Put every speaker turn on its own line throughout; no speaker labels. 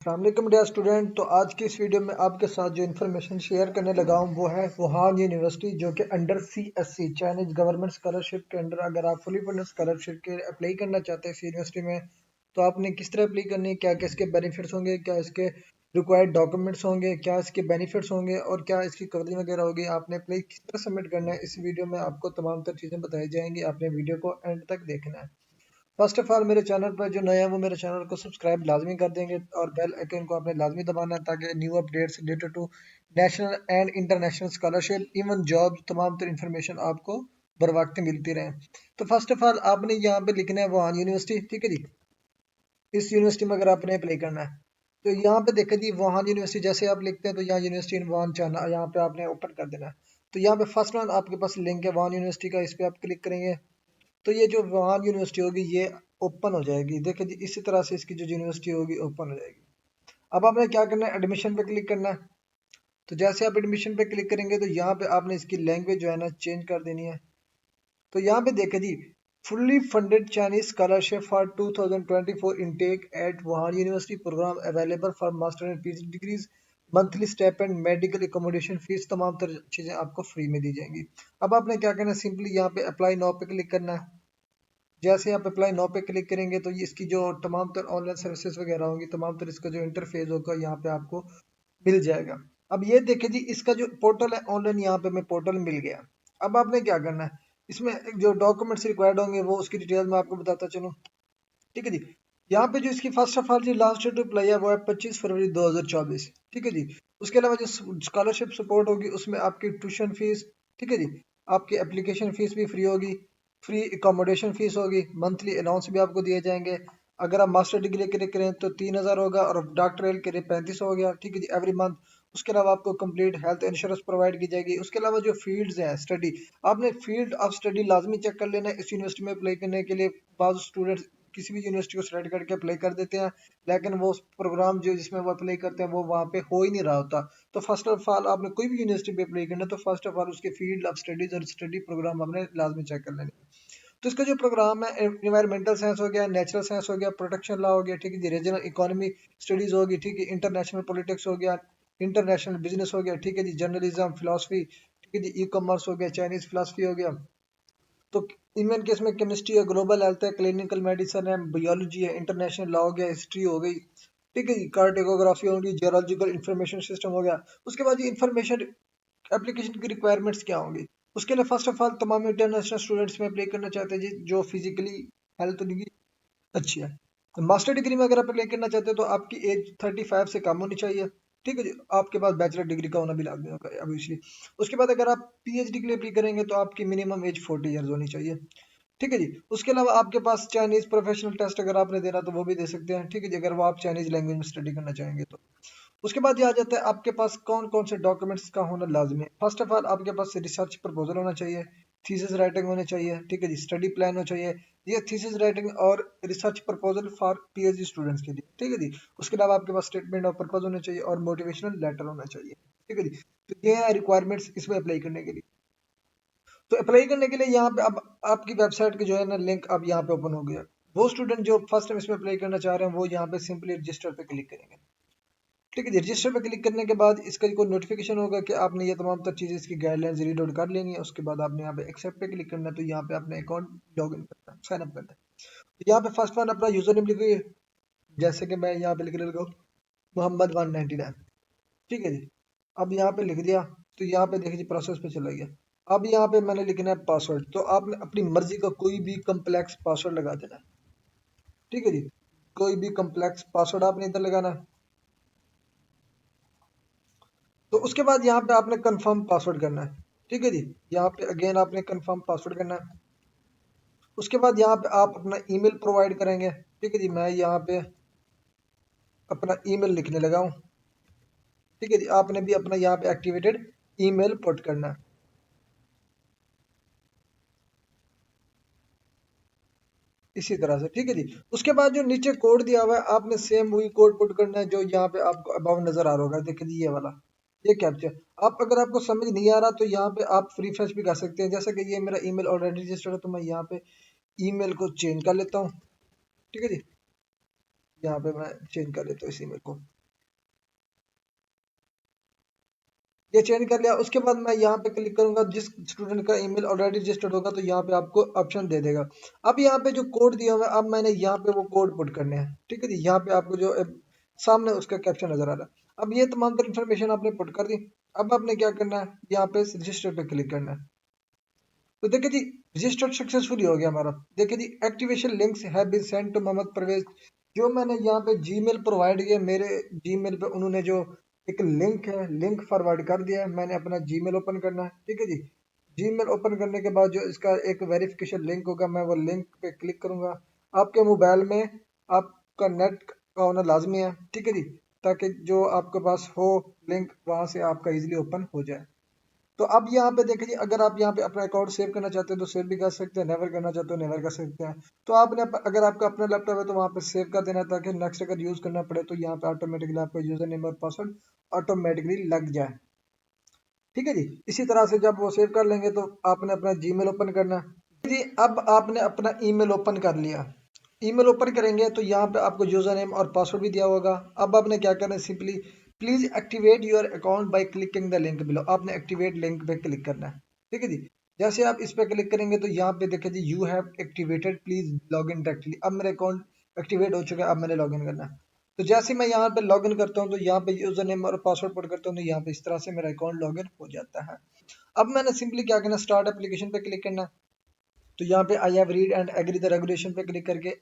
अस्सलामुअलैकुम dear student. तो आज की इस वीडियो में आपके साथ जो इन्फॉर्मेशन शेयर करने लगा हूँ वो है वुहान यूनिवर्सिटी, जो कि under CSC Chinese government scholarship के अंडर, अगर आप फुली फंडेड स्कॉलरशिप के अप्लाई करना चाहते हैं इस यूनिवर्सिटी में, तो आपने किस तरह अप्लाई करनी है, क्या क्या इसके बेनिफिट्स होंगे, क्या इसके रिक्वायर्ड डॉक्यूमेंट्स होंगे, क्या इसके बेनिफिट्स होंगे और क्या इसकी कवरिंग वगैरह होगी, आपने अप्लाई किस तरह सबमिट करना है, इस वीडियो में आपको तमाम तर चीज़ें बताई जाएंगी। आपने वीडियो को एंड तक देखना है। फर्स्ट ऑफ ऑल, मेरे चैनल पर जो नए हैं वो मेरे चैनल को सब्सक्राइब लाजमी कर देंगे और बेल आइकन को आपने लाजमी दबाना है ताकि new updates related to national and international scholarship even job तमाम तर इंफॉर्मेशन आपको बर वक्त मिलती रहे। तो फर्स्ट ऑफ ऑल आपने यहाँ पे लिखना है वुहान यूनिवर्सिटी, ठीक है जी। इस यूनिवर्सिटी में अगर आपने अप्लाई करना है तो यहाँ पे देखा जी वुहान यूनिवर्सिटी जैसे आप लिखते हैं तो यहाँ यूनिवर्सिटी इन वुहान चाइना यहाँ पे आपने ओपन कर देना है। तो यहाँ पे फर्स्ट वन आपके पास लिंक है वुहान यूनिवर्सिटी का, इस पर आप क्लिक करेंगे तो ये जो वुहान यूनिवर्सिटी होगी ये ओपन हो जाएगी। देखिए जी इसी तरह से इसकी जो यूनिवर्सिटी होगी ओपन हो जाएगी। अब आपने क्या करना है, एडमिशन पे क्लिक करना है। तो जैसे आप एडमिशन पे क्लिक करेंगे तो यहाँ पे आपने इसकी लैंग्वेज जो है ना चेंज कर देनी है। तो यहाँ पे देखे जी fully funded Chinese scholarship for 2024 intake at Wuhan university program available for master and PG degrees, monthly stipend, medical accommodation fees, तमाम तरह चीज़ें आपको फ्री में दी जाएंगी। अब आपने क्या करना है, सिंपली यहाँ पे अप्लाई नाउ पे क्लिक करना है। जैसे आप अप्लाई नाउ पे क्लिक करेंगे तो ये इसकी जो तमाम तर ऑनलाइन सर्विसेज वगैरह होंगी, तमाम तर इसका जो इंटरफेस होगा यहाँ पे आपको मिल जाएगा। अब ये देखिए जी इसका जो पोर्टल है ऑनलाइन, यहाँ पे हमें पोर्टल मिल गया। अब आपने क्या करना है, इसमें जो डॉक्यूमेंट्स रिक्वायर्ड होंगे वो उसकी डिटेल में आपको बताता चलूँ, ठीक है जी। यहाँ पे जो इसकी फर्स्ट ऑफ ऑल जी लास्ट डेट अप्लाई है वो है 25 फरवरी 2024, ठीक है जी। उसके अलावा जो स्कॉलरशिप सपोर्ट होगी उसमें आपकी ट्यूशन फीस, ठीक है जी, आपकी एप्लीकेशन फीस भी फ्री होगी, फ्री एकोमोडेशन फीस होगी, मंथली अलाउंस भी आपको दिए जाएंगे। अगर आप मास्टर डिग्री के लिए करें तो 3000 होगा और डॉक्टरल के लिए 35 हो गया, ठीक है जी, एवरी मंथ। उसके अलावा आपको कंप्लीट हेल्थ इंश्योरेंस प्रोवाइड की जाएगी। उसके अलावा जो फील्ड्स हैं स्टडी, आपने फील्ड ऑफ स्टडी लाजमी चेक कर लेना है इस यूनिवर्सिटी में अप्लाई करने के लिए। बाद स्टूडेंट्स किसी भी यूनिवर्सिटी को सिलेक्ट करके अप्लाई कर देते हैं लेकिन वो प्रोग्राम जो जिसमें वो अप्लाई करते हैं वो वहाँ पे हो ही नहीं रहा होता। तो फर्स्ट ऑफ ऑल आपने कोई भी यूनिवर्सिटी पे अप्लाई करना है तो फर्स्ट ऑफ ऑल उसके फील्ड ऑफ स्टडीज और स्टडी प्रोग्राम आपने लाजमी चेक कर लेने। तो इसका जो प्रोग्राम है इन्वायरमेंटल साइंस हो गया, नेचुरल साइंस हो गया, प्रोटेक्शन लॉ हो गया, ठीक है, रीजनल इकोनॉमी स्टडीज होगी, ठीक है, इंटरनेशनल पॉलिटिक्स हो गया, इंटरनेशनल बिजनेस हो गया, ठीक है जी, जर्नलिज्म, फिलोसफी, ठीक है जी, ई कॉमर्स हो गया, चाइनीज फिलोसफी हो गया। तो इनमें केस में केमिस्ट्री है, ग्लोबल हेल्थ है, क्लिनिकल मेडिसिन है, बायोलॉजी है, इंटरनेशनल लॉ हो गया, हिस्ट्री हो गई, ठीक है जी, कार्टोग्राफी होगी, जियोलॉजिकल इंफॉर्मेशन सिस्टम हो गया। उसके बाद ये इंफॉर्मेशन एप्लीकेशन की रिक्वायरमेंट्स क्या होंगी। उसके लिए फर्स्ट ऑफ ऑल तमाम इंटरनेशनल स्टूडेंट्स में अप्लाई करना चाहते हैं जी जो फिजिकली हेल्थ उनकी अच्छी है। तो मास्टर डिग्री में अगर आप अप्लाई करना चाहते हो तो आपकी एज 35 से कम होनी चाहिए, ठीक है जी। आपके पास बैचलर डिग्री का होना भी लाजमी होगा ऑब्वियसली। उसके बाद अगर आप PhD के लिए अप्लाई करेंगे तो आपकी मिनिमम एज 40 ईयर्स होनी चाहिए, ठीक है जी। उसके अलावा आपके पास चाइनीज प्रोफेशनल टेस्ट अगर आपने देना तो वो भी दे सकते हैं, ठीक है जी, अगर वो आप चाइनीज लैंग्वेज में स्टडी करना चाहेंगे तो। उसके बाद ये आ जाता है आपके पास कौन कौन से डॉक्यूमेंट्स का होना लाजमी है। फर्स्ट ऑफ ऑल आपके पास रिसर्च प्रपोजल होना चाहिए, थीसिस राइटिंग होनी चाहिए, ठीक है जी, स्टडी प्लान होना चाहिए। ये थीसिस राइटिंग और research proposal for PhD students के लिए, ठीक है जी। उसके अलावा आपके पास स्टेटमेंट ऑफ पर्पज होना चाहिए और मोटिवेशनल लेटर होना चाहिए, ठीक है जी। तो ये है रिक्वायरमेंट्स इसमें अप्लाई करने के लिए। तो अप्लाई करने के लिए यहाँ पे अब आपकी वेबसाइट की जो है ना लिंक अब यहाँ पे ओपन हो गया। वो स्टूडेंट जो फर्स्ट टाइम इसमें अप्लाई करना चाह रहे हैं वो यहाँ पे सिंपली रजिस्टर पे क्लिक करेंगे, ठीक है जी। रजिस्टर पे क्लिक करने के बाद इसका कोई नोटिफिकेशन होगा कि आपने ये तमाम तर चीज़ें इसकी गाइडलाइंस रीड आउट कर लेनी है। उसके बाद आपने यहाँ पे एक्सेप्ट पे क्लिक करना है, तो यहाँ पे अपने अकाउंट लॉग इन करना है, साइन अप करना है। तो यहाँ पे फर्स्ट वन अपना यूजर नेम लिखिए, जैसे कि मैं यहाँ पे लिख रहा हूँ Mohammed 199, ठीक है जी। अब यहाँ पे लिख दिया तो यहाँ पे देखिए प्रोसेस पे चला गया। अब यहाँ पे मैंने लिखना है पासवर्ड, तो आपने अपनी मर्जी का कोई भी कम्प्लेक्स पासवर्ड लगा देना है, ठीक है जी। कोई भी कम्प्लेक्स पासवर्ड आपने इधर लगाना है। तो उसके बाद यहाँ पे आपने कंफर्म पासवर्ड करना है, ठीक है जी। यहाँ पे अगेन आपने कंफर्म पासवर्ड करना है। उसके बाद यहाँ पे आप अपना ईमेल प्रोवाइड करेंगे, ठीक है जी। मैं यहाँ पे अपना ईमेल लिखने लगा हूँ, ठीक है जी। आपने भी अपना यहाँ पे एक्टिवेटेड ईमेल पुट करना है इसी तरह से, ठीक है जी। उसके बाद जो नीचे कोड दिया हुआ है आपने सेम वही कोड पुट करना है जो यहाँ पे आपको अबाउ नजर आ रहा होगा, देखिए जी ये वाला, ये कैप्चर। आप अगर आपको समझ नहीं आ रहा तो यहाँ पे आप फ्री फ्रेश भी कर सकते हैं। जैसे कि ये मेरा ईमेल ऑलरेडी रजिस्टर्ड है तो मैं यहाँ पे ईमेल को चेंज कर लेता हूँ, ठीक है जी। यहाँ पे मैं चेंज कर लेता हूँ इसी मेल को। ये चेंज कर लिया, उसके बाद मैं यहाँ पे क्लिक करूंगा, जिस स्टूडेंट का ईमेल ऑलरेडी रजिस्टर्ड होगा तो यहाँ पे आपको ऑप्शन दे देगा। अब यहाँ पे जो कोड दिया हुआ है, अब मैंने यहाँ पे वो कोड पुट करने हैं, ठीक है जी। यहाँ पे आपको जो सामने उसका कैप्शन नजर आ रहा है। अब ये तमाम तर इन्फॉर्मेशन आपने पुट कर दी। अब आपने क्या करना है, यहाँ पे रजिस्टर पे क्लिक करना है। तो देखिए जी, रजिस्टर्ड सक्सेसफुली हो गया हमारा। देखिए जी, activation links have been sent to Mohammad Parvez. जो मैंने यहाँ पे जीमेल प्रोवाइड किया, मेरे जीमेल पे उन्होंने जो एक लिंक है, लिंक फॉरवर्ड कर दिया है। मैंने अपना जीमेल ओपन करना है, ठीक है जी। जीमेल ओपन करने के बाद जो इसका एक वेरिफिकेशन लिंक होगा, मैं वो लिंक पे क्लिक करूंगा। आपके मोबाइल में आपका नेट का होना लाजमी है, ठीक है जी, ताकि जो आपके पास हो लिंक, वहां से आपका इजीली ओपन हो जाए। तो अब यहाँ पे देखिए, अगर आप यहाँ पे अपना अकाउंट सेव करना चाहते हैं तो सेव भी कर सकते हैं, नेवर करना चाहते हो नेवर कर सकते हैं। तो आपने अगर आपका अपना लैपटॉप है तो वहाँ पे सेव कर देना, ताकि नेक्स्ट अगर यूज करना पड़े तो यहाँ पे ऑटोमेटिकली आपका यूजर नेम और पासवर्ड ऑटोमेटिकली लग जाए, ठीक है जी। इसी तरह से जब वो सेव कर लेंगे तो आपने अपना जीमेल ओपन करना है जी। अब आपने अपना ईमेल ओपन कर लिया। ईमेल ओपन करेंगे तो यहाँ पे आपको यूजर नेम और पासवर्ड भी दिया होगा। अब आपने क्या करना है, simply please activate your account by clicking the link below. आपने एक्टिवेट लिंक पे क्लिक करना है, ठीक है जी। जैसे आप इस पे क्लिक करेंगे तो यहाँ पे देखिए जी, you have activated, please log in directly. अब मेरा अकाउंट एक्टिवेट हो चुका है, अब मैंने लॉग इन करना है। तो जैसे मैं यहाँ पे लॉग इन करता हूँ तो यहाँ पे यूजर नेम और पासवर्ड पुट करता हूँ, तो यहाँ पे इस तरह से मेरा अकाउंट लॉग इन हो जाता है। अब मैंने सिंपली क्या करना, स्टार्ट एप्लीकेशन पे क्लिक करना। तो यहाँ पे I have read and agree the regulation पे क्लिक करके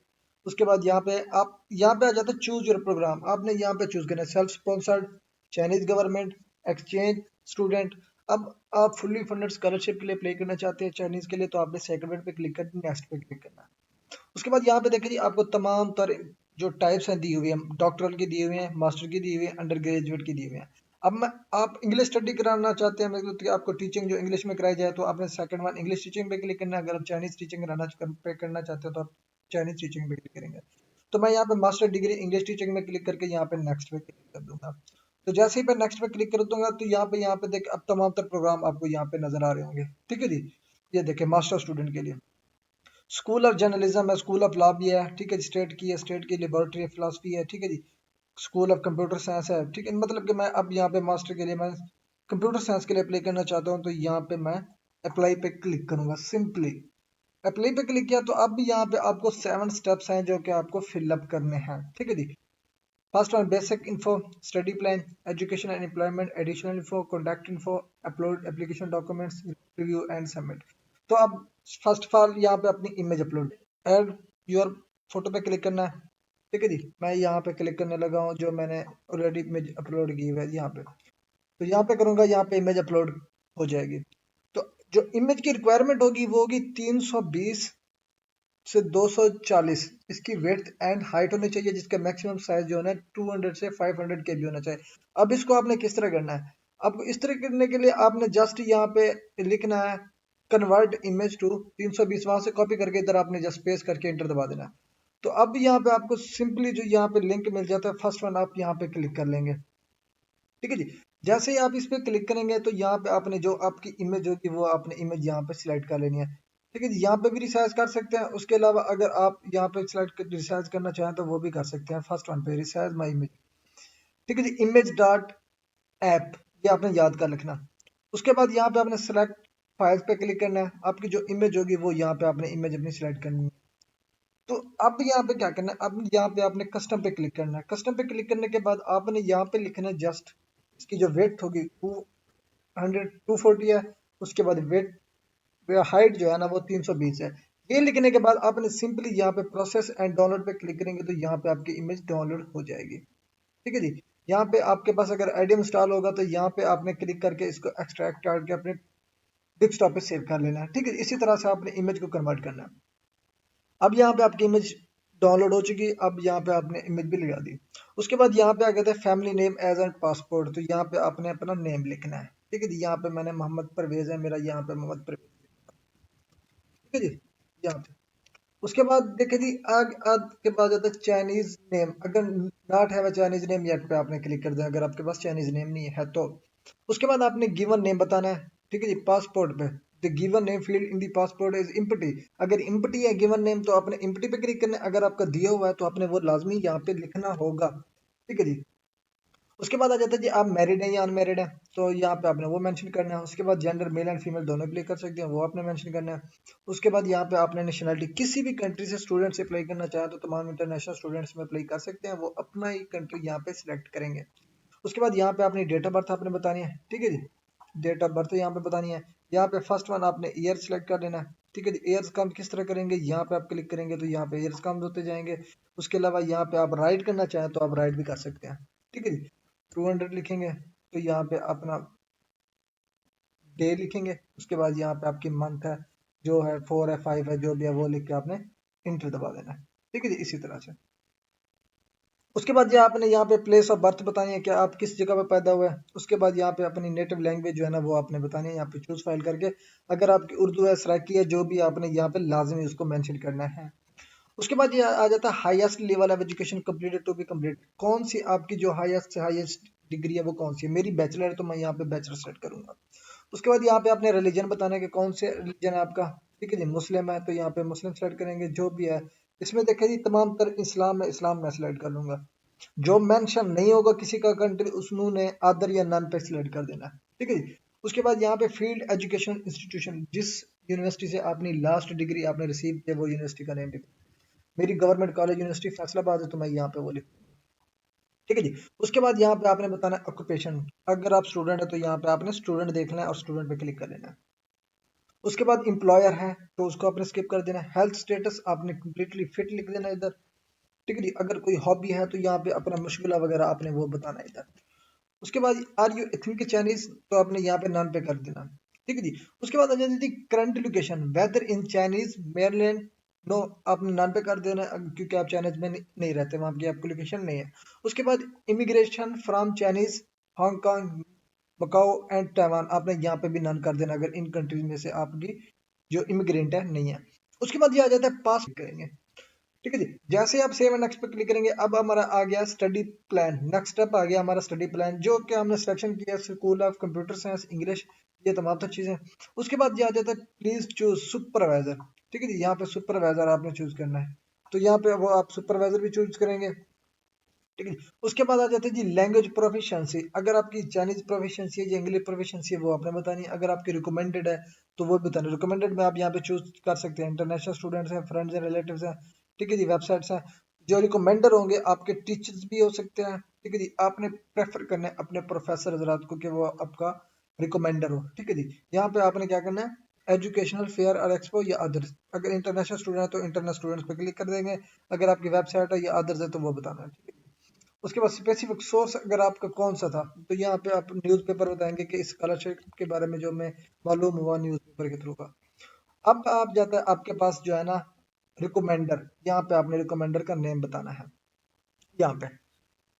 उसके बाद यहाँ पे आप यहाँ पे आ जाता है चूज योर प्रोग्राम। आपने यहाँ पे चूज करना है self sponsored, Chinese government, exchange student. अब आप फुल्ली फंडेड स्कॉलरशिप के लिए अप्लाई करना चाहते हैं चाइनीज के लिए, तो आपने सेकंड पे क्लिक कर नेक्स्ट पे क्लिक करना है। उसके बाद यहाँ पे देखिए जी, आपको तमाम तरह जो टाइप्स हैं दी हुई हैं, डॉक्टरल की दी हुई हैं, मास्टर की दी हुई है, अंडर ग्रेजुएट की दी हुई है। अब मैं आप इंग्लिश स्टडी कराना चाहते हैं, मतलब कि आपको टीचिंग जो इंग्लिश में कराई जाए, तो आपने सेकंड वन इंग्लिश टीचिंग पे क्लिक करना है। अगर आप चाइनीज टीचिंग पे करना चाहते हो तो आप चाइनीज टीचिंग पे क्लिक करेंगे। तो मैं यहाँ पे मास्टर डिग्री इंग्लिश टीचिंग में क्लिक करके यहाँ पे नेक्स्ट पे क्लिक कर दूंगा। तो जैसे ही मैं नेक्स्ट पे क्लिक कर दूंगा तो यहाँ पे देख, अब तमाम तर प्रोग्राम आपको यहाँ पे नजर आ रहे होंगे, ठीक है जी। ये देखे मास्टर स्टूडेंट के लिए स्कूल ऑफ जर्नलिज्म है, स्कूल ऑफ लॉ भी है, ठीक है, स्टेट की है, स्टेट की लेबोरेटरी ऑफ फिलोसफी है, ठीक है जी। स्कूल ऑफ कंप्यूटर साइंस है, ठीक है। मतलब कि मैं अब यहाँ पे मास्टर के लिए मैं कंप्यूटर साइंस के लिए अप्लाई करना चाहता हूँ, तो यहाँ पे मैं अप्लाई पे क्लिक करूंगा। सिंपली अप्लाई पे क्लिक किया तो अब भी यहाँ पे आपको 7 स्टेप्स हैं जो कि आपको फिलअप करने हैं, ठीक है जी। First one basic info, study plan, education and employment, additional info, contact info, upload application documents, review and submit. तो अब फर्स्ट ऑफ ऑल यहाँ पे अपनी image upload, add your photo पे क्लिक करना है, ठीक है जी। मैं यहाँ पे क्लिक करने लगा हूँ, जो मैंने ऑलरेडी इमेज अपलोड की हुई है यहाँ पे। तो यहाँ पे करूंगा, यहाँ पे इमेज अपलोड हो जाएगी। तो जो इमेज की रिक्वायरमेंट होगी वो होगी 320 से 240 इसकी विड्थ एंड हाइट होनी चाहिए, जिसका मैक्सिमम साइज जो है ना 200 से 500 के बी होना चाहिए। अब इसको आपने किस तरह करना है, अब इस तरह करने के लिए आपने जस्ट यहाँ पे लिखना है कन्वर्ट इमेज टू 320, वहां से कॉपी करके इधर आपने जस्ट पेस्ट करके इंटर दबा देना है। तो अब यहाँ पे आपको सिंपली जो यहाँ पे लिंक मिल जाता है, फर्स्ट वन आप यहाँ पे क्लिक कर लेंगे, ठीक है जी। जैसे ही आप इस पे क्लिक करेंगे तो यहाँ पे आपने जो आपकी इमेज होगी वो आपने इमेज यहाँ पे सिलेक्ट कर लेनी है, ठीक है जी। यहाँ पे भी रिसाइज कर सकते हैं, उसके अलावा अगर आप यहाँ पे सिलेक्ट रिसाइज करना चाहें तो वो भी कर सकते हैं। फर्स्ट वन पे रिसाइज माई इमेज, ठीक है जी, इमेज डॉट ऐप, ये आपने याद कर लिखना। उसके बाद यहाँ पे आपने सेलेक्ट फाइल पे क्लिक करना है, आपकी जो इमेज होगी वो यहाँ पे आपने इमेज अपनी सिलेक्ट करनी है। तो अब यहाँ पे क्या करना है, अब यहाँ पे आपने कस्टम पे क्लिक करना है। कस्टम पे क्लिक करने के बाद आपने यहाँ पे लिखना है जस्ट इसकी जो वेट होगी 240 है, उसके बाद वेट हाइट जो है ना वो 320 है। ये लिखने के बाद आपने सिंपली यहाँ पे प्रोसेस एंड डाउनलोड पे क्लिक करेंगे तो यहाँ पे आपकी इमेज डाउनलोड हो जाएगी, ठीक है जी। यहाँ पे आपके पास अगर आईडीएम इंस्टॉल होगा तो यहाँ पे आपने क्लिक करके इसको एक्सट्रैक्ट करके अपने डेस्कटॉप पे सेव कर लेना है, ठीक है। इसी तरह से आपने इमेज को कन्वर्ट करना है। अब यहाँ पे आपकी इमेज डाउनलोड हो चुकी है, अब यहाँ पे आपने इमेज भी लगा दी। उसके बाद यहाँ पे आ गया था family name as in passport, तो यहाँ पे आपने अपना नेम लिखना है, ठीक है जी। यहाँ पे मैंने मोहम्मद परवेज है मेरा, यहाँ पे मोहम्मद परवेज, ठीक है जी। यहाँ पे उसके बाद देखिए जी, आग आग के बाद आता है चाइनीज नेम। अगर not have a Chinese name yet पे आपने क्लिक कर दिया, अगर आपके पास चाइनीज नेम नहीं है तो। उसके बाद आपने गिवन नेम बताना है, ठीक है जी, पासपोर्ट पे the given name field in the passport is empty. अगर एम्प्टी है गिवन नेम तो आपने एम्प्टी पे क्लिक करना है, अगर आपका दिया हुआ है तो आपने वो लाजमी यहाँ पे लिखना होगा। ठीक है जी। उसके बाद आ जाता है जी आप मैरिड हैं या अनमैरिड हैं, तो यहाँ पे आपने वो मेंशन करना है। उसके बाद जेंडर मेल एंड फीमेल दोनों अप्लाई कर सकते हैं, वो आपने मेंशन करना है। उसके बाद यहाँ पे आपने नेशनलिटी किसी भी कंट्री से स्टूडेंट से अप्लाई करना चाहे तो तमाम इंटरनेशनल स्टूडेंट्स में अप्लाई कर सकते हैं, वो अपना ही कंट्री यहाँ पे सिलेक्ट करेंगे। उसके बाद यहाँ पे अपनी डेट ऑफ बर्थ आपने बतानी है। ठीक है जी, डेट ऑफ बर्थ यहाँ पे बतानी है। यहाँ पे फर्स्ट वन आपने ईयर सिलेक्ट कर लेना है। ठीक है जी, ईयर्स काउंट किस तरह करेंगे, यहाँ पे आप क्लिक करेंगे तो यहाँ पे ईयर्स काउंट होते जाएंगे। उसके अलावा यहाँ पे आप राइट करना चाहें तो आप राइट भी कर सकते हैं। ठीक है जी, 200 लिखेंगे तो यहाँ पे अपना डे लिखेंगे। उसके बाद यहाँ पे आपकी मंथ है जो है 4 है 5 है जो भी है वो लिख के आपने इंटर दबा देना है। ठीक है जी, इसी तरह से। उसके बाद ये आपने यहाँ पे प्लेस ऑफ बर्थ बतानी है कि आप किस जगह पे पैदा हुए हैं। उसके बाद यहाँ पे अपनी नेटिव लैंग्वेज जो है ना वो आपने बतानी है, यहाँ पे चूज फाइल करके अगर आपकी उर्दू है सराइकी है जो भी आपने यहाँ पे लाजमी उसको मेंशन करना है। उसके बाद ये आ जाता है highest level of education completed to be complete. कौन सी आपकी जो हाईएस्ट से हाईएस्ट डिग्री है वो कौन सी है, मेरी बैचलर है तो मैं यहाँ पे बैचलर सेट करूंगा। उसके बाद यहाँ पे आपने रिलीजन बताना है कि कौन से रिलीजन है आपका। ठीक है जी, मुस्लिम है तो यहाँ पे मुस्लिम सेलेक्ट करेंगे जो भी है। इसमें देखिए जी तमाम तर इस्लाम है, इस्लाम में सेलेक्ट कर लूंगा। जो मेंशन नहीं होगा किसी का कंट्री उसने अदर या नन पे सिलेक्ट कर देना है। ठीक है जी। उसके बाद यहाँ पे फील्ड एजुकेशन इंस्टीट्यूशन, जिस यूनिवर्सिटी से आपने लास्ट डिग्री आपने रिसीव किया वो यूनिवर्सिटी का नेम लिखो। मेरी गवर्नमेंट कॉलेज यूनिवर्सिटी फैसलाबाद है तो मैं यहाँ पे वो लिखूँ। ठीक है जी। उसके बाद यहाँ पे आपने बताना है ऑक्यूपेशन। अगर आप स्टूडेंट है तो यहाँ पे आपने स्टूडेंट देखना है और स्टूडेंट पे क्लिक कर लेना है। उसके बाद एम्प्लॉयर है तो उसको आपने स्किप कर देना है। हेल्थ स्टेटस आपने कंप्लीटली फिट लिख देना है इधर। ठीक है जी। अगर कोई हॉबी है तो यहाँ पे अपना मुश्किल वगैरह आपने वो बताना है इधर। उसके बाद आर यू एथनिक चाइनीज तो आपने यहाँ पे नाम पे कर देना। ठीक है जी। उसके बाद आ जाती थी current location, whether in Chinese mainland, no आपने नाम पे कर देना क्योंकि आप चाइनीज में नहीं रहते, वहां की आपकी लोकेशन नहीं है। उसके बाद immigration from Chinese Hong Kong Macao and Taiwan आपने यहाँ पे भी नन कर देना अगर इन कंट्रीज में से आपकी जो इमिग्रेंट है नहीं है। उसके बाद ये आ जाता है पास करेंगे। ठीक है जी। जैसे आप सेव एंड नेक्स्ट पे क्लिक करेंगे अब हमारा आ गया स्टडी प्लान। नेक्स्ट स्टेप आ गया हमारा स्टडी प्लान जो कि हमने सिलेक्शन किया school of computer science English, ये तमाम तो चीजें। उसके बाद ये आ जाता है प्लीज चूज सुपरवाइजर। ठीक है जी, यहाँ पे सुपरवाइजर आपने चूज करना है तो यहाँ पे वो आप सुपरवाइजर भी चूज करेंगे। ठीक है। उसके बाद आ जाते हैं जी लैंग्वेज प्रोफिशिएंसी, अगर आपकी चाइनीज प्रोफिशिएंसी है या इंग्लिश प्रोफिशिएंसी है वो आपने बतानी है। अगर आपकी रिकमेंडेड है तो वो बताना, रिकमेंडेड में आप यहाँ पे चूज कर सकते हैं इंटरनेशनल स्टूडेंट्स हैं, फ्रेंड्स हैं, रिलेटिव्स हैं। ठीक है जी, वेबसाइट्स हैं। जो रिकमेंडर होंगे आपके टीचर्स भी हो सकते हैं। ठीक है जी, आपने प्रेफर करना है अपने प्रोफेसर हजरात को कि वो आपका रिकमेंडर हो। ठीक है जी, यहाँ पे आपने क्या करना है एजुकेशनल फेयर और एक्सपो या अदर्स, अगर इंटरनेशनल स्टूडेंट है तो इंटरनेशनल स्टूडेंट्स पे क्लिक कर देंगे, अगर आपकी वेबसाइट है या अदर्स है तो वो बताना है। ठीक है। उसके बाद स्पेसिफिक सोर्स अगर आपका कौन सा था तो यहाँ पे आप न्यूज़पेपर बताएंगे कि इस स्कॉलरशिप के बारे में जो मैं मालूम हुआ न्यूज़पेपर के थ्रू का। अब आप जाता है आपके पास जो है ना रिकमेंडर, यहाँ पे आपने रिकमेंडर का नेम बताना है। यहाँ पे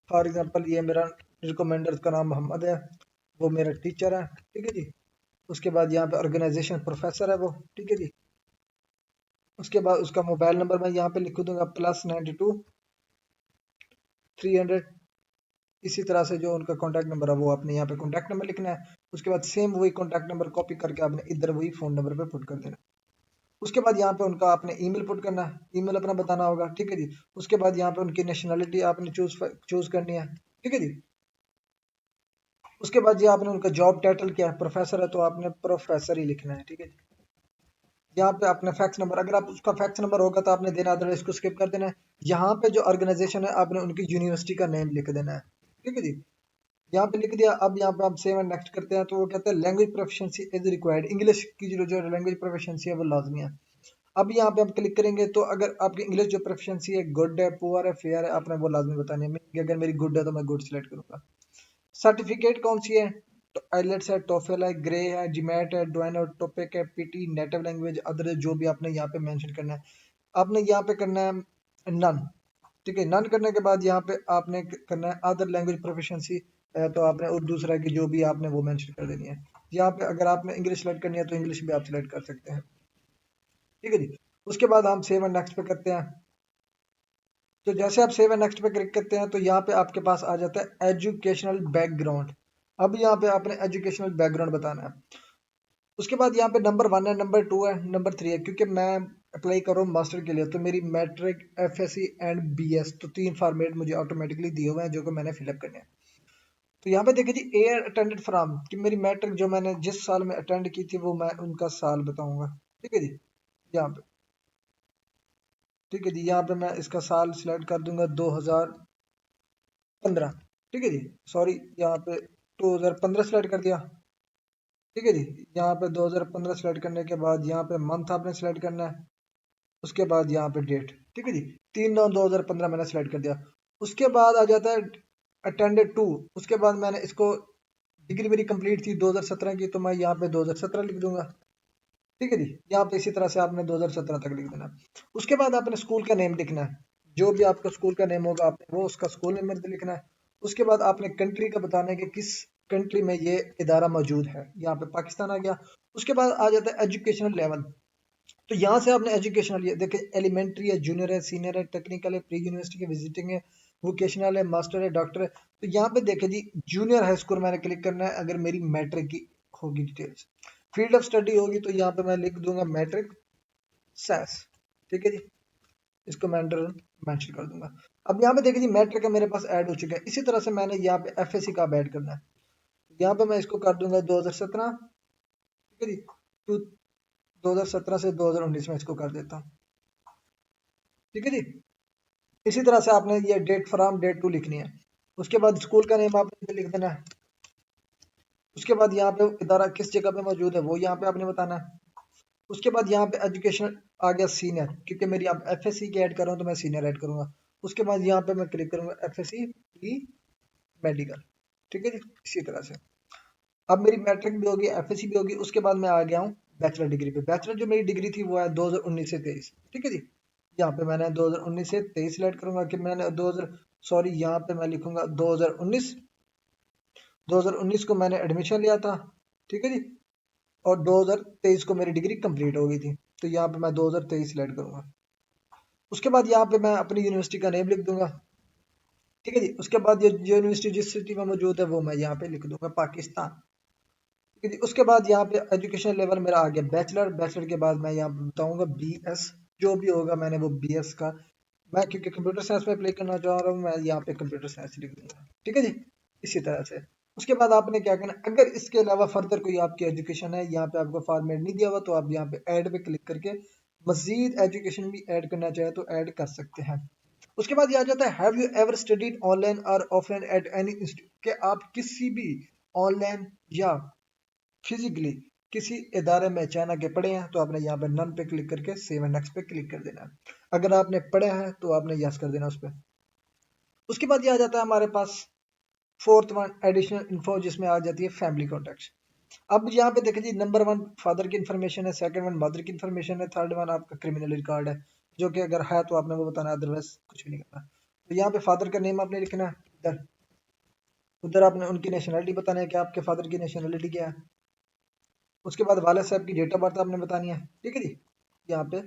फॉर एग्जांपल ये मेरा रिकमेंडर का नाम मोहम्मद है, वो मेरा टीचर है। ठीक है जी। उसके बाद यहाँ पे ऑर्गेनाइजेशन प्रोफेसर है वो। ठीक है जी। उसके बाद उसका मोबाइल नंबर मैं यहाँ पे लिख दूंगा +92 300। इसी तरह से जो उनका कॉन्टैक्ट नंबर है वो आपने यहाँ पे कॉन्टैक्ट नंबर लिखना है। उसके बाद सेम वही कॉन्टैक्ट नंबर कॉपी करके आपने इधर वही फोन नंबर पे पुट कर देना। उसके बाद यहाँ पे उनका आपने ईमेल पुट करना है, ईमेल अपना बताना होगा। ठीक है जी। उसके बाद यहाँ पे उनकी नेशनलिटी आपने चूज करनी है। ठीक है जी। उसके बाद ये आपने उनका जॉब टाइटल क्या है, प्रोफेसर है तो आपने प्रोफेसर ही लिखना है। ठीक है जी। यहाँ पे अपना फैक्स नंबर, अगर आप उसका फैक्स नंबर होगा तो आपने देना, अदरवाइज इसको स्किप कर देना है। यहाँ पे जो ऑर्गेनाइजेशन है आपने उनकी यूनिवर्सिटी का नेम लिख देना है। ठीक है जी। यहाँ पे लिख दिया। अब यहाँ पे आप सेव एंड नेक्स्ट करते हैं तो वो कहते हैं language proficiency is required, English की जो लैंग्वेज प्रोफिशिएंसी है वो लाजमी है। अब यहाँ पे आप क्लिक करेंगे तो अगर आपकी इंग्लिश जो प्रोफिशिएंसी है गुड है पुअर है फेयर है आपने वो लाजमी बतानी है। अगर मेरी गुड है तो मैं गुड सिलेक्ट करूंगा। सर्टिफिकेट कौन सी है, तो आइलेट्स है, टोफेल है, ग्रे है, जीमैट है, डोइनो, टोपिक है, पीटी, नेटिव लैंग्वेज अदर जो भी आपने यहाँ पे मेंशन करना है। आपने यहाँ पे करना है नन। ठीक है, नन करने के बाद यहाँ पे आपने करना है अदर लैंग्वेज प्रोफिशिएंसी, तो आपने और दूसरा की जो भी आपने वो मेंशन कर देनी है। यहाँ पे अगर आपने इंग्लिश सेलेक्ट करनी है तो इंग्लिश भी आप सिलेक्ट कर सकते हैं। ठीक है जी। उसके बाद हम सेव एंड नेक्स्ट पे करते हैं। तो जैसे आप सेव एंड नेक्स्ट पे क्लिक करते हैं तो यहाँ पे आपके पास आ जाता है एजुकेशनल बैकग्राउंड। अब यहाँ पे आपने एजुकेशनल बैकग्राउंड बताना है। उसके बाद यहाँ पे नंबर 1 है, नंबर 2 है, नंबर 3 है, क्योंकि मैं अप्लाई कर रहा हूँ मास्टर के लिए, तो मेरी मैट्रिक, एफएससी एंड बीएस, तो 3 फॉर्मेट मुझे ऑटोमेटिकली दिए हुए हैं जो कि मैंने फिलअप करने हैं। तो यहाँ पे देखिए जी, एयर अटेंडेड फ्रॉम, कि मेरी मैट्रिक जो मैंने जिस साल में अटेंड की थी वो मैं उनका साल बताऊंगा। ठीक है जी, यहाँ पे, ठीक है जी, यहाँ पे मैं इसका साल सिलेक्ट कर दूंगा 2015। ठीक है जी, सॉरी, यहाँ पे 2015 सिलेक्ट कर दिया। ठीक है जी, यहाँ पे 2015 सेलेक्ट करने के बाद यहाँ पे मंथ आपने सेलेक्ट करना है, उसके बाद यहाँ पे डेट। ठीक है जी, 3/9/2015 मैंने सेलेक्ट कर दिया। उसके बाद आ जाता है अटेंडेड टू, उसके बाद मैंने इसको, डिग्री मेरी कंप्लीट थी 2017 की, तो मैं यहाँ पे 2017 लिख दूंगा। ठीक है जी, यहाँ पे इसी तरह से आपने 2017 तक लिख देना है। उसके बाद आपने स्कूल का नेम लिखना है, जो भी आपका स्कूल का नेम होगा आपने वो उसका स्कूल नेम लिखना है। उसके बाद आपने कंट्री का बताना है कि किस कंट्री में ये इदारा मौजूद है, यहाँ पे पाकिस्तान आ गया। उसके बाद आ जाता है एजुकेशनल लेवल, तो यहाँ से आपने एजुकेशनल, ये देखिए, एलिमेंट्री है, जूनियर है, सीनियर है, टेक्निकल है, प्री यूनिवर्सिटी है, विजिटिंग है, वोकेशनल है, मास्टर है, डॉक्टर है। तो यहाँ पे देखिए जी, जूनियर हाई स्कूल मैंने क्लिक करना है अगर मेरी मैट्रिक की होगी डिटेल्स। फील्ड ऑफ स्टडी होगी तो यहाँ पे मैं लिख दूंगा मैट्रिक सैस। ठीक है जी, इसको मैं अंडर मेंशन कर दूंगा। अब यहाँ पे देखिए जी, मैट्रिक का मेरे पास ऐड हो चुका है। इसी तरह से मैंने यहाँ पे एफएससी का ऐड करना है, यहाँ पे मैं इसको कर दूंगा 2017। ठीक है जी, तो 2017 से 2019 में इसको कर देता हूँ। ठीक है जी, इसी तरह से आपने ये डेट फ्रॉम डेट टू लिखनी है। उसके बाद स्कूल का नेम आपने लिख देना है। उसके बाद यहाँ पे इदारा किस जगह पे मौजूद है वो यहाँ पे आपने बताना है। उसके बाद यहाँ पे एजुकेशन आ गया सीनियर, क्योंकि मेरी आप एफएससी की ऐड कर रहा हूँ तो मैं सीनियर ऐड करूंगा। उसके बाद यहाँ पे मैं क्लिक करूंगा एफएससी ई मेडिकल। ठीक है जी, इसी तरह से अब मेरी मैट्रिक भी होगी, एफएससी भी होगी। उसके बाद मैं आ गया हूँ बैचलर डिग्री पे। बैचलर जो मेरी डिग्री थी वो है 2019 से 23। ठीक है जी, यहाँ पे मैंने 2019 से 23 सिलेक्ट करूंगा कि मैंने 2000, सॉरी, यहाँ पे मैं लिखूंगा 2019। 2019 को मैंने एडमिशन लिया था। ठीक है जी, और 2023 को मेरी डिग्री कंप्लीट हो गई थी, तो यहाँ पे मैं 2023 सिलेक्ट करूंगा। उसके बाद यहाँ पे मैं अपनी यूनिवर्सिटी का नेम लिख दूंगा। ठीक है जी, उसके बाद ये जो यूनिवर्सिटी जिस सिटी में मौजूद है वो मैं यहाँ पे लिख दूंगा पाकिस्तान। ठीक है जी, उसके बाद यहाँ पे एजुकेशन लेवल मेरा आ गया बैचलर। बैचलर के बाद मैं यहाँ बताऊंगा बीएस, जो भी होगा मैंने वो बीएस का, मैं क्योंकि कंप्यूटर साइंस में अप्लाई करना चाह रहा हूँ, मैं यहाँ पे कंप्यूटर साइंस लिख दूंगा। ठीक है जी, इसी तरह से। उसके बाद आपने क्या करना, अगर इसके अलावा फर्दर कोई आपकी एजुकेशन है, यहाँ पे आपको फॉर्मेट नहीं दिया हुआ, तो आप यहाँ पे ऐड पे क्लिक करके मजीद एजुकेशन भी ऐड करना चाहे तो ऐड कर सकते हैं। उसके बाद ये आ जाता है, have you ever studied online और ऑफलाइन एट एनी इंस्टीट्यूट, कि आप किसी भी ऑनलाइन या फिजिकली किसी इदारे में चाइना के पढ़े हैं, तो आपने यहाँ पे नन पे क्लिक करके सेव एंड नेक्स्ट पे क्लिक कर देना है। अगर आपने पढ़े हैं तो आपने यस कर देना उस पर। उसके बाद ये आ जाता है हमारे पास फोर्थ वन, एडिशनल इन्फो, जिसमें आ जाती है फैमिली कॉन्टेक्ट। अब यहाँ पे देखिए जी, नंबर 1 फादर की इन्फॉर्मेशन है, सेकंड वन मदर की इन्फॉर्मेशन है, थर्ड वन आपका क्रिमिनल रिकॉर्ड है, जो कि अगर है तो आपने वो बताना है, अदरवाइज कुछ भी नहीं करना। तो यहाँ पे फादर का नेम आपने लिखना है, इधर उधर आपने उनकी नेशनलिटी बताना है कि आपके फादर की नेशनलिटी क्या है। उसके बाद वाले साहब की डेट ऑफ बर्थ आपने बतानी है। ठीक है जी, यहाँ पे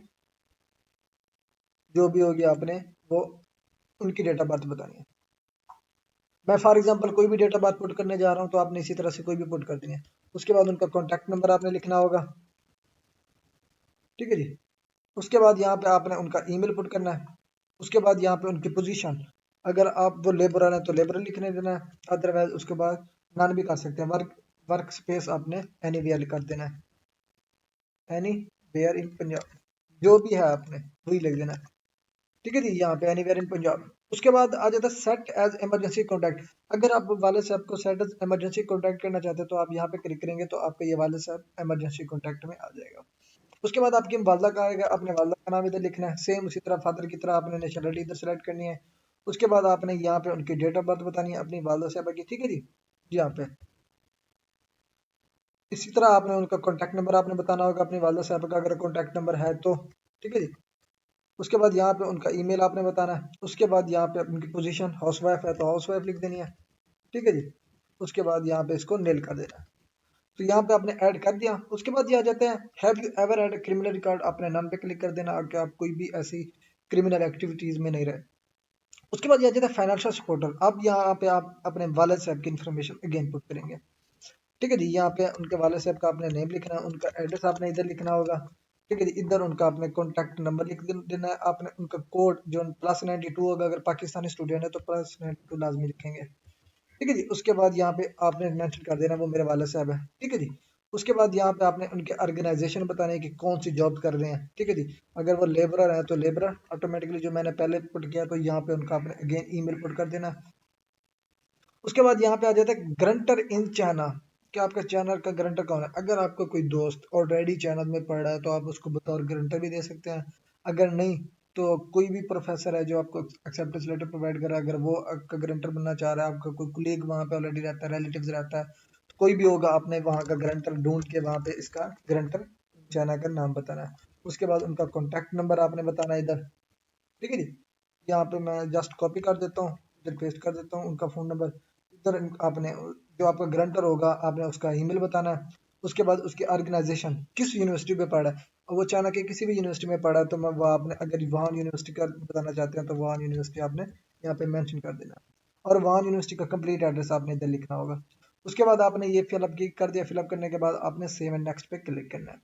जो भी होगी आपने वो उनकी डेट ऑफ बर्थ बतानी है। मैं फॉर एग्जांपल कोई भी डेट ऑफ बर्थ पुट करने जा रहा हूँ, तो आपने इसी तरह से कोई भी पुट कर देनी है। उसके बाद उनका कॉन्टैक्ट नंबर आपने लिखना होगा। ठीक है जी, उसके बाद यहाँ पे आपने उनका ईमेल पुट करना है। उसके बाद यहाँ पे उनकी पोजीशन, अगर आप वो लेबरर हैं तो लेबरर लिखने देना है, अदरवाइज उसके बाद नन भी कर सकते हैं। वर्क स्पेस आपने एनी वेयर कर देना है, एनी वेयर इन पंजाब, जो भी है आपने वही लिख देना है। ठीक है जी, यहाँ पे एनीवेयर इन पंजाब। उसके बाद आ जाता है सेट एज इमरजेंसी कॉन्टैक्ट। अगर आप वाले साहब को सेट एज इमरजेंसी कॉन्टैक्ट करना चाहते हैं तो आप यहाँ पे क्लिक करेंगे तो आपका ये वाले साहब इमरजेंसी कॉन्टैक्ट में आ जाएगा। उसके बाद आपकी वालदा का आएगा, अपने वालदा का नाम इधर लिखना है, सेम उसी तरह फादर की तरह आपने नेशनलिटी इधर सेलेक्ट करनी है। उसके बाद आपने यहाँ पे उनकी डेट ऑफ बर्थ बतानी है अपनी वालदा साहबा की। ठीक है जी, यहाँ पे इसी तरह आपने उनका कॉन्टैक्ट नंबर आपने बताना होगा अपनी वालदा साहब का, अगर कॉन्टैक्ट नंबर है तो। ठीक है जी, उसके बाद यहाँ पे उनका ईमेल आपने बताना है। उसके बाद यहाँ पे उनकी पोजीशन हाउस वाइफ है तो हाउस वाइफ लिख देनी है। ठीक है जी, उसके बाद यहाँ पे इसको नेल कर देना है। तो यहाँ पे आपने ऐड कर दिया। उसके बाद ये आ जाते हैं, have you ever had criminal record, अपने नाम पे क्लिक कर देना कि आप कोई भी ऐसी क्रिमिनल एक्टिविटीज में नहीं रहे। उसके बाद ये आ जाता है फाइनेंशियल सपोर्टर। अब यहाँ पे आप अपने वालिद साहब की इन्फॉर्मेशन अगेन पुट करेंगे। ठीक है जी। यहाँ पे उनके वाले साहब का आपने नेम लिखना है, उनका एड्रेस आपने इधर लिखना होगा। ठीक है जी। इधर उनका आपने कॉन्टैक्ट नंबर लिख देना है, आपने उनका कोड जो +92 होगा, अगर पाकिस्तानी स्टूडेंट है तो +92 लाजमी लिखेंगे। ठीक है जी। उसके बाद यहाँ पे आपने मेंशन कर देना वो मेरे वाले साहब है। ठीक है जी। उसके बाद यहाँ पे आपने उनके ऑर्गेनाइजेशन बताना है कि कौन सी जॉब कर रहे हैं। ठीक है जी। अगर वो लेबरर है तो लेबरर ऑटोमेटिकली जो मैंने पहले पुट किया, तो यहाँ पे उनका आपने अगेन ईमेल पुट कर देना। उसके बाद यहाँ पे आ जाता है ग्रंटर इन चाइना, कि आपका चाइना का ग्रंटर कौन है। अगर आपका कोई दोस्त ऑलरेडी चाइना में पढ़ रहा है तो आप उसको बतौर ग्रंटर भी दे सकते हैं। अगर नहीं तो कोई भी प्रोफेसर है जो आपको एक्सेप्टेंस लेटर प्रोवाइड कर रहा है, अगर वो आपका ग्रंटर बनना चाह रहा है, आपका कोई कुलीग वहाँ पे ऑलरेडी रहता है, रिलेटिव्स रहता है, तो कोई भी होगा, आपने वहाँ का ग्रंटर ढूंढ के वहाँ पे इसका ग्रंटर चाइना का नाम बताना है। उसके बाद उनका कॉन्टैक्ट नंबर आपने बताना है इधर। ठीक है जी। यहाँ पे मैं जस्ट कॉपी कर देता हूँ, इधर पेस्ट कर देता हूँ उनका फ़ोन नंबर। इधर आपने जो आपका ग्रंटर होगा आपने उसका ईमेल बताना है। उसके बाद उसकी ऑर्गेनाइजेशन किस यूनिवर्सिटी में पढ़ा है, और वो चाइना के किसी भी यूनिवर्सिटी में पढ़ा है तो मैं वो आपने, अगर वुहान यूनिवर्सिटी का बताना चाहते हैं तो वुहान यूनिवर्सिटी आपने यहाँ पे मेंशन कर देना है। और वुहान यूनिवर्सिटी का कंप्लीट एड्रेस आपने इधर लिखना होगा। उसके बाद आपने ये फिलअप कर दिया। फिलअप करने के बाद आपने सेव एंड नेक्स्ट पे क्लिक करना है।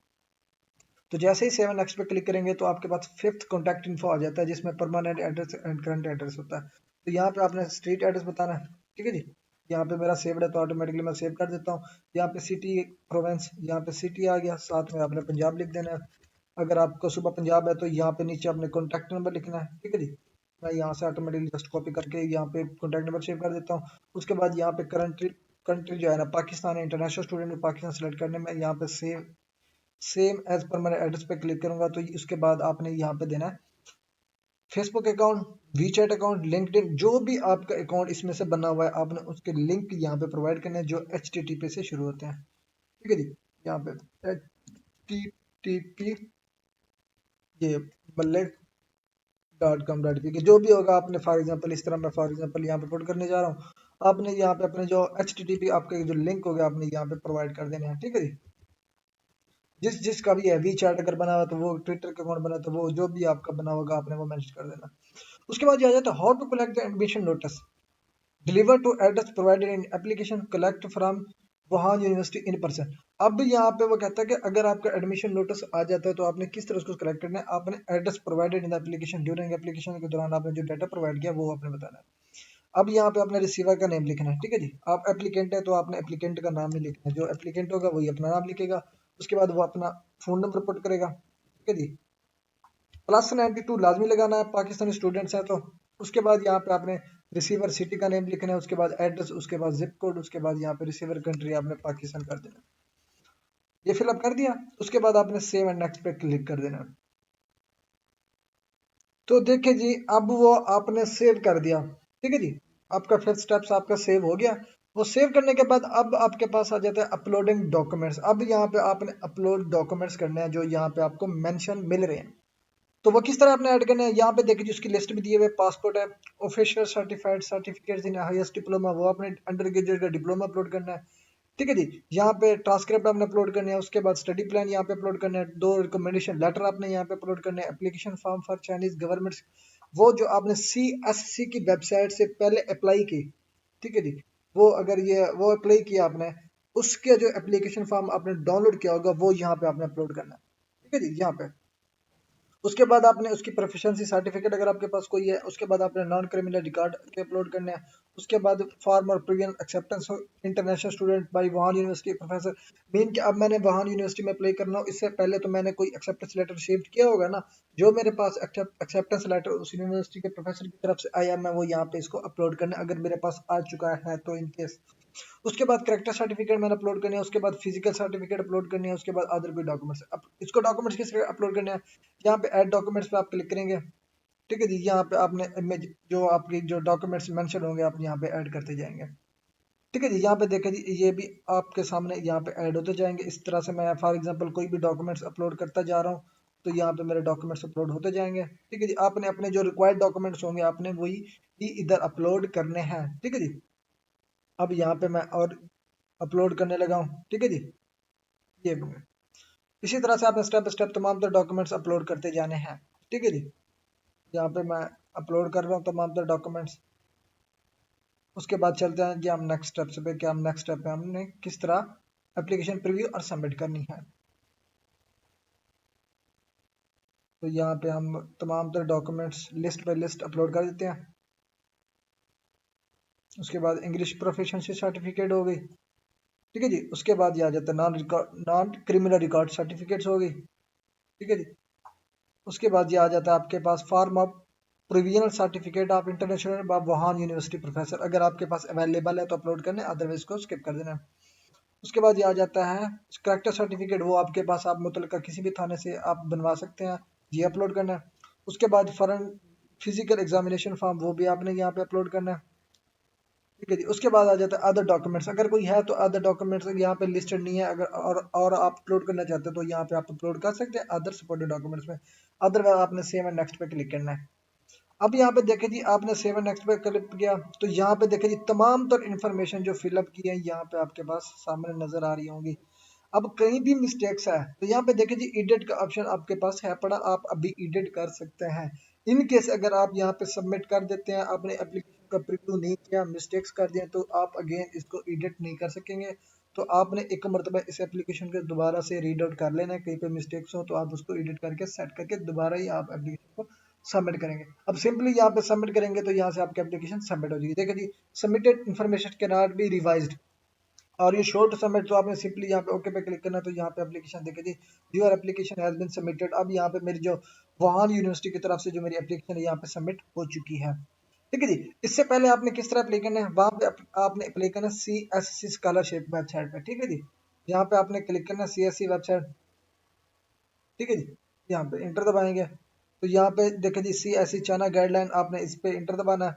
तो जैसे ही सेव नेक्स्ट पे क्लिक करेंगे तो आपके पास फिफ्थ कॉन्टैक्ट इन्फो आ जाता है, जिसमें permanent address and current address होता है। तो यहाँ पे आपने स्ट्रीट एड्रेस बताना है। ठीक है जी। यहाँ पे मेरा सेव्ड है तो ऑटोमेटिकली मैं सेव कर देता हूँ। यहाँ पे सिटी प्रोवेंस, यहाँ पे सिटी आ गया, साथ में आपने पंजाब लिख देना है। अगर आपको सुबह पंजाब है तो यहाँ पे नीचे आपने कॉन्टैक्ट नंबर लिखना है। ठीक है जी। मैं यहाँ से ऑटोमेटिकली जस्ट कॉपी करके यहाँ पे कॉन्टैक्ट नंबर सेव कर देता हूँ। उसके बाद यहाँ पे कंट्री कंट्री जो है ना पाकिस्तान है, इंटरनेशनल स्टूडेंट में पाकिस्तान सेलेक्ट करने में यहाँ पे सेम एज पर मेरे एड्रेस पे क्लिक करूंगा तो उसके बाद आपने यहाँ पे देना है Facebook account, WeChat account, LinkedIn, जो भी आपका अकाउंट इसमें से बना हुआ है आपने उसके लिंक यहाँ पे प्रोवाइड करने हैं जो HTTP से शुरू होते हैं। ठीक है जी। यहाँ पे HTTP ये बल्ले.com.pk जो भी होगा आपने, फॉर एग्जांपल इस तरह मैं फॉर एग्जांपल यहाँ पे पुट करने जा रहा हूँ। आपने यहाँ पे अपने जो HTTP आपके जो लिंक हो गया आपने यहाँ पे प्रोवाइड कर देने हैं। ठीक है जी। जिस जिसका भी है वी चैट अगर बना हुआ तो वो, ट्विटर का अकाउंट बना तो वो, जो भी आपका बना होगा आपने वो मैनेज कर देना। उसके बाद ये आ जाता है how to collect the admission notice, deliver to address provided in application, collect from Wuhan University in person. अब यहाँ पे वो कहता है कि अगर आपका एडमिशन नोटिस आ जाता है तो आपने किस तरह उसको कलेक्ट करना है। आपने address provided in the application, during application के दौरान आपने जो डाटा प्रोवाइड किया वो आपने बताना है। अब यहाँ पे अपने रिसीवर का नेम लिखना है। ठीक है जी। आप एप्लीकेंट है तो आपने एप्लीकेंट का नाम नहीं लिखना है, जो एप्लीकेंट होगा वही अपना नाम लिखेगा। उसके बाद वो अपना फोन नंबर पुट करेगा। ठीक है जी। +92 लाजमी लगाना है, पाकिस्तानी स्टूडेंट्स हैं तो। उसके बाद यहाँ पे आपने रिसीवर सिटी का नेम लिखना है, उसके बाद एड्रेस, उसके बाद जिप कोड, उसके बाद यहाँ पे रिसीवर कंट्री आपने पाकिस्तान कर देना। ये फिलअप कर दिया। उसके बाद आपने सेव एंड नेक्स्ट पे क्लिक कर देना। तो देखिए जी अब वो आपने सेव कर दिया। ठीक है जी। आपका फिफ्थ स्टेप्स आपका सेव हो गया। वो सेव करने के बाद अब आपके पास आ जाता है अपलोडिंग डॉक्यूमेंट्स। अब यहाँ पे आपने अपलोड डॉक्यूमेंट्स करने हैं जो यहाँ पे आपको मेंशन मिल रहे हैं। तो वो किस तरह आपने ऐड करना है, यहाँ पे देखिए जिसकी लिस्ट में दिए हुए पासपोर्ट है, ऑफिशियल सर्टिफाइड सर्टिफिकेट्स इन हाईएस्ट डिप्लोमा, वो आपने अंडर ग्रेजुएट का डिप्लोमा अपलोड करना है। ठीक है जी। यहाँ पे ट्रांसक्रिप्ट आपने अपलोड करना है, उसके बाद स्टडी प्लान यहाँ पे अपलोड करना है, 2 रिकमेंडेशन लेटर आपने यहाँ पे अपलोड करना है, application form for Chinese government, वो जो आपने CSC की वेबसाइट से पहले अप्लाई की। ठीक है जी। वो अगर ये वो अप्लाई किया आपने, उसके जो एप्लीकेशन फॉर्म आपने डाउनलोड किया होगा वो यहाँ पे आपने अपलोड करना है। ठीक है जी। यहाँ पे उसके बाद आपने उसकी प्रोफिशिएंसी सर्टिफिकेट अगर आपके पास कोई है, उसके बाद आपने नॉन क्रिमिनल रिकॉर्ड के अपलोड करने हैं। उसके बाद फॉर्म और previous acceptance international student by Wuhan university professor, mean कि अब मैंने वुहान यूनिवर्सिटी में अप्लाई करना हो, इससे पहले तो मैंने कोई एक्सेप्टेंस लेटर रिसीव किया होगा ना, जो मेरे पास एक्सेप्टेंस लेटर उस यूनिवर्सिटी के प्रोफेसर की तरफ से आया, मैं वो यहाँ पे इसको अपलोड करने अगर मेरे पास आ चुका है तो इन केस। उसके बाद करेक्टर सर्टिफिकेट मैंने अपलोड करनी है, उसके बाद फिजिकल सर्टिफिकेट अपलोड करनी है, उसके बाद अदर कोई डॉक्यूमेंट्स। अब इसको डॉक्यूमेंट्स किस तरह अपलोड करने हैं, यहाँ पे ऐड डॉक्यूमेंट्स पे आप क्लिक करेंगे। ठीक है जी। यहाँ पे आपने इमेज जो आपकी जो डॉक्यूमेंट्स मेंशन होंगे आप यहाँ पे ऐड करते जाएंगे। ठीक है जी। यहाँ पे देखें जी ये भी आपके सामने यहाँ पे ऐड होते जाएंगे। इस तरह से मैं फॉर एग्जांपल कोई भी डॉक्यूमेंट्स अपलोड करता जा रहा हूँ तो यहाँ पे मेरे डॉक्यूमेंट्स अपलोड होते जाएंगे। ठीक है जी। आपने अपने जो रिक्वायर्ड डॉक्यूमेंट्स होंगे आपने वही ही इधर अपलोड करने हैं। ठीक है जी। अब यहाँ पे मैं और अपलोड करने लगा हूँ। ठीक है जी। ये इसी तरह से आपने स्टेप बाय स्टेप तमाम तर डॉक्यूमेंट्स अपलोड करते जाने हैं। ठीक है जी। यहाँ पे मैं अपलोड कर रहा हूँ तमाम तर डॉक्यूमेंट्स। उसके बाद चलते हैं कि हम नेक्स्ट स्टेप्स पे, क्या हम नेक्स्ट स्टेप पे हमने किस तरह एप्लीकेशन प्रीव्यू और सबमिट करनी है। तो यहाँ पे हम तमाम तरह documents list by list upload कर देते हैं। उसके बाद इंग्लिश प्रोफिशिएंसी सर्टिफिकेट हो गई, ठीक है जी। उसके बाद ये आ जाता है नॉन क्रिमिनल रिकॉर्ड सर्टिफिकेट्स हो गई, ठीक है जी। उसके बाद ये आ जाता है आपके पास form of provisional certificate of international Wuhan university professor, अगर आपके पास अवेलेबल है तो अपलोड करना है, अदरवाइज को स्किप कर देना है। उसके बाद ये आ जाता है करेक्टर सर्टिफिकेट, वो आपके पास आप मुतलका किसी भी थाने से आप बनवा सकते हैं, ये अपलोड करना है। उसके बाद फॉरेन फिजिकल एग्जामिनेशन फॉर्म, वो भी आपने यहाँ पे अपलोड करना है, ठीक है जी। उसके बाद आ जाता है अदर डॉक्यूमेंट्स, अगर कोई है तो अदर डॉक्यूमेंट्स यहाँ पे लिस्टेड नहीं है, अगर और आप अपलोड करना चाहते हैं तो यहाँ पे आप अपलोड कर सकते हैं अदर सपोर्टेड डॉक्यूमेंट्स में, अदरवाइज आपने सेव एंड नेक्स्ट पे क्लिक करना है। अब यहाँ पे देखें जी, आपने सेव एंड नेक्स्ट पे क्लिक किया तो यहाँ पे देखें जी तमाम तर इन्फॉर्मेशन जो फिलअप की है यहाँ पे आपके पास सामने नजर आ रही होंगी। अब कहीं भी मिस्टेक्स है तो यहाँ पे देखें जी एडिट का ऑप्शन आपके पास है पड़ा, आप अभी एडिट कर सकते हैं। इन केस अगर आप यहाँ पे सबमिट कर देते हैं, आपने एप्लीकेशन का प्रीव्यू नहीं किया, मिस्टेक्स कर दिए, तो आप अगेन इसको एडिट नहीं कर सकेंगे। तो आपने एक मरतबा इस एप्लीकेशन को दोबारा से रीड आउट कर लेना है, कहीं पे मिस्टेक्स हो तो आप उसको एडिट करके सेट करके दोबारा ही आप एप्लीकेशन को सबमिट करेंगे। अब सिंपली यहाँ पे सबमिट करेंगे तो यहाँ से आपकी एप्लीकेशन सबमिट हो जाएगी। देखिए जी, submitted information can not be revised और ये शोर्ट सबमिट, तो आपने सिंपली यहाँ पे ओके पे क्लिक करना है, तो यहाँ पे एप्लीकेशन देखे जी your application has been submitted. अब यहाँ पे मेरी जो वुहान यूनिवर्सिटी की तरफ से जो मेरी एप्लीकेशन है यहाँ पे सबमिट हो चुकी है, ठीक है जी। इससे पहले आपने किस तरह अप्लाई करना है, वहाँ पे आपने अप्लाई करना है CSC स्कॉलरशिप वेबसाइट पे, ठीक है जी। यहाँ पे आपने क्लिक करना है CSC वेबसाइट, ठीक है जी। यहाँ पे इंटर दबाएंगे तो यहाँ पे देखे जी CSC चाइना गाइडलाइन, आपने इस पे इंटर दबाना है,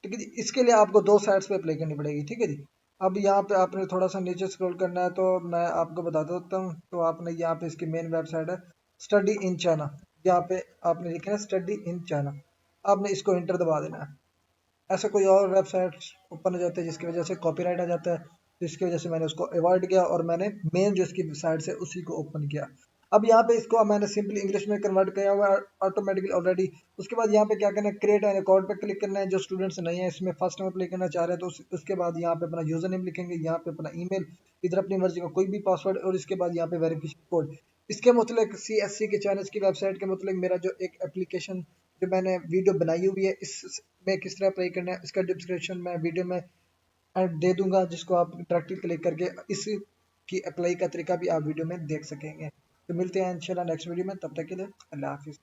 ठीक है जी। इसके लिए आपको दो साइट्स पे अप्लाई करनी पड़ेगी, ठीक है जी। अब यहाँ पे आपने थोड़ा सा नीचे स्क्रॉल करना है, तो मैं आपको बता देता हूँ। तो आपने यहाँ पे इसकी मेन वेबसाइट है स्टडी इन चाइना, यहाँ पे आपने लिखना है स्टडी इन चाइना, आपने इसको इंटर दबा देना है। ऐसा कोई और वेबसाइट ओपन हो जाते हैं जिसकी वजह से कॉपीराइट आ जाता है, तो इसकी वजह से मैंने उसको अवॉइड किया और मैंने मेन जो इसकी साइट है उसी को ओपन किया। अब यहाँ पे इसको मैंने सिंपली इंग्लिश में कन्वर्ट किया हुआ है ऑटोमेटिकली ऑलरेडी। उसके बाद यहाँ पे क्या करना है, क्रिएट एन अकाउंट पे क्लिक करना है। जो स्टूडेंट्स नहीं है इसमें फर्स्ट टाइम अप्लाई करना चाह रहे हैं तो उसके बाद यहाँ पे अपना यूजर नेम लिखेंगे, यहाँ पे अपना ईमेल, इधर अपनी मर्जी का कोई भी पासवर्ड, और इसके बाद यहाँ पे वेरिफिकेशन कोड। इसके मतलब CSC के चैनल की वेबसाइट के मतलब मेरा जो एक एप्लीकेशन जो मैंने वीडियो बनाई हुई है इसमें किस तरह अप्लाई करना है, इसका डिस्क्रिप्शन मैं वीडियो में दे दूंगा, जिसको आप डायरेक्टली क्लिक करके इस की अप्लाई का तरीका भी आप वीडियो में देख सकेंगे। तो मिलते हैं इंशाल्लाह नेक्स्ट वीडियो में, तब तक के लिए अल्लाह हाफिज़।